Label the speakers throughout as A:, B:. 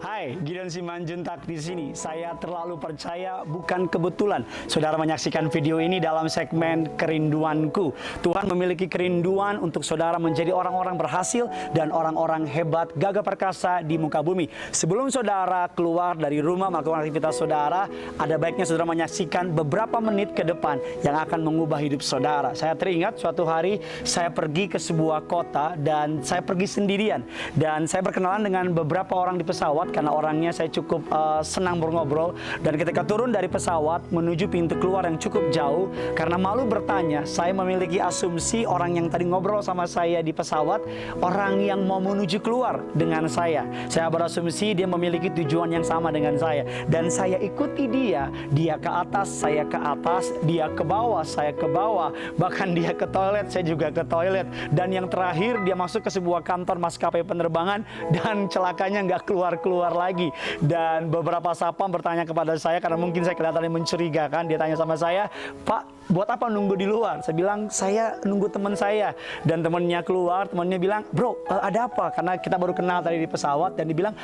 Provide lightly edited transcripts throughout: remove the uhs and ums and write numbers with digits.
A: Hai, Gideon Simanjuntak di sini. Saya terlalu percaya bukan kebetulan. Saudara menyaksikan video ini dalam segmen Kerinduanku. Tuhan memiliki kerinduan untuk saudara menjadi orang-orang berhasil dan orang-orang hebat, gagah perkasa di muka bumi. Sebelum saudara keluar dari rumah melakukan aktivitas saudara, ada baiknya saudara menyaksikan beberapa menit ke depan yang akan mengubah hidup saudara. Saya teringat suatu hari saya pergi ke sebuah kota dan saya pergi sendirian. Dan saya berkenalan dengan beberapa orang di pesawat karena orangnya saya cukup senang berngobrol. Dan ketika turun dari pesawat menuju pintu keluar yang cukup jauh, karena malu bertanya, saya memiliki asumsi orang yang tadi ngobrol sama saya di pesawat, orang yang mau menuju keluar dengan saya. Saya berasumsi dia memiliki tujuan yang sama dengan saya. Dan saya ikuti dia. Dia ke atas, saya ke atas. Dia ke bawah, saya ke bawah. Bahkan dia ke toilet, saya juga ke toilet. Dan yang terakhir dia masuk ke sebuah kantor maskapai penerbangan dan celakanya nggak keluar-keluar lagi. Dan beberapa sapam bertanya kepada saya karena mungkin saya kelihatannya mencurigakan. Dia tanya sama saya, "Pak, buat apa nunggu di luar?" Saya bilang, "Saya nunggu teman saya." Dan temannya keluar, temannya bilang, "Bro, ada apa?" Karena kita baru kenal tadi di pesawat. Dan dibilang,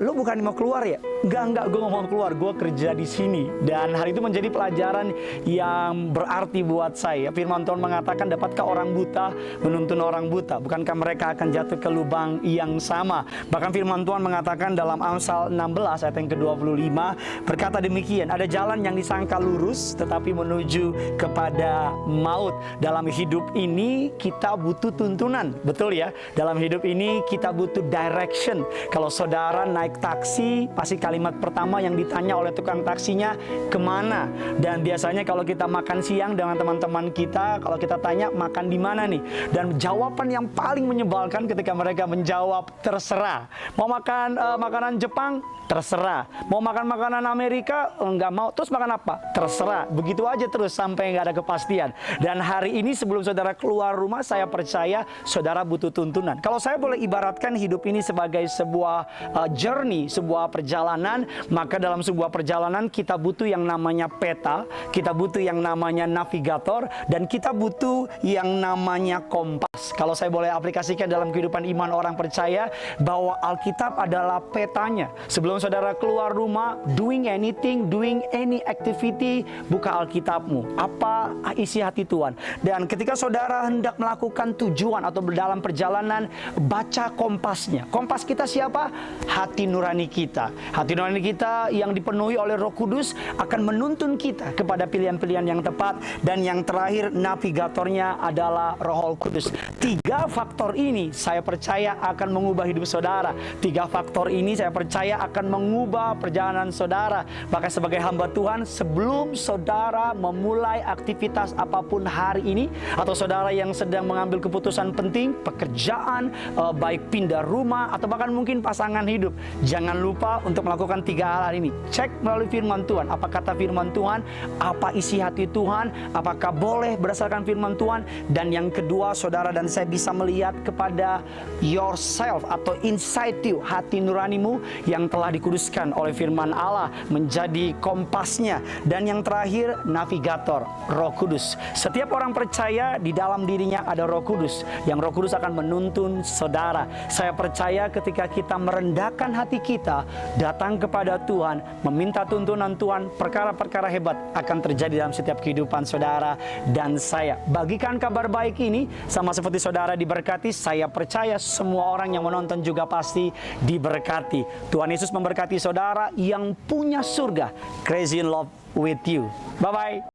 A: "Lo bukan mau keluar ya?" Enggak, gue nggak mau keluar, gue kerja di sini." Dan hari itu menjadi pelajaran yang berarti buat saya. Firman Tuhan mengatakan, dapatkah orang buta menuntun orang buta? Bukankah mereka akan jatuh ke lubang yang sama? Bahkan firman Tuhan mengatakan dalam Amsal 16 ayat yang ke-25 berkata demikian, ada jalan yang disangka lurus tetapi menuju kepada maut. Dalam hidup ini kita butuh tuntunan, betul ya? Dalam hidup ini kita butuh direction. Kalau saudara naik taksi, pasti kalimat pertama yang ditanya oleh tukang taksinya, kemana? Dan biasanya kalau kita makan siang dengan teman-teman kita, kalau kita tanya makan di mana nih? Dan jawaban yang paling menyebalkan ketika mereka menjawab terserah. Mau makan makanan Jepang? Terserah. Mau makan makanan Amerika? Enggak mau. Terus makan apa? Terserah. Begitu aja terus sampai nggak ada kepastian. Dan hari ini sebelum saudara keluar rumah, saya percaya saudara butuh tuntunan. Kalau saya boleh ibaratkan hidup ini sebagai sebuah journey, sebuah perjalanan, maka dalam sebuah perjalanan kita butuh yang namanya peta, kita butuh yang namanya navigator, dan kita butuh yang namanya kompas. Kalau saya boleh aplikasikan dalam kehidupan iman orang percaya bahwa Alkitab adalah petanya. Sebelum saudara keluar rumah, doing anything, doing any activity, buka Alkitabmu. Apa isi hati Tuhan? Dan ketika saudara hendak melakukan tujuan atau dalam perjalanan, baca kompasnya. Kompas kita siapa? Hati nurani kita. Hati nurani kita yang dipenuhi oleh Roh Kudus akan menuntun kita kepada pilihan-pilihan yang tepat. Dan yang terakhir, navigatornya adalah Roh Kudus. Tiga faktor ini saya percaya akan mengubah hidup saudara. Tiga faktor ini saya percaya akan mengubah perjalanan saudara. Maka sebagai hamba Tuhan, sebelum saudara memulai aktivitas apapun hari ini, atau saudara yang sedang mengambil keputusan penting, pekerjaan, baik pindah rumah, atau bahkan mungkin pasangan hidup, jangan lupa untuk melakukan tiga hal ini. Cek melalui firman Tuhan, apa kata firman Tuhan, apa isi hati Tuhan, apakah boleh berdasarkan firman Tuhan. Dan yang kedua, saudara dan saya bisa melihat kepada yourself atau inside you, hati nuranimu yang telah dikuduskan oleh firman Allah menjadi kompasnya. Dan yang terakhir, navigator, Roh Kudus. Setiap orang percaya di dalam dirinya ada Roh Kudus, yang Roh Kudus akan menuntun saudara. Saya percaya ketika kita merendahkan hati kita, datang kepada Tuhan, meminta tuntunan Tuhan, perkara-perkara hebat akan terjadi dalam setiap kehidupan saudara dan saya. Bagikan kabar baik ini, sama seperti saudara diberkati, saya percaya semua orang yang menonton juga pasti diberkati. Tuhan Yesus memberkati saudara yang punya surga. Crazy in love with you. Bye-bye.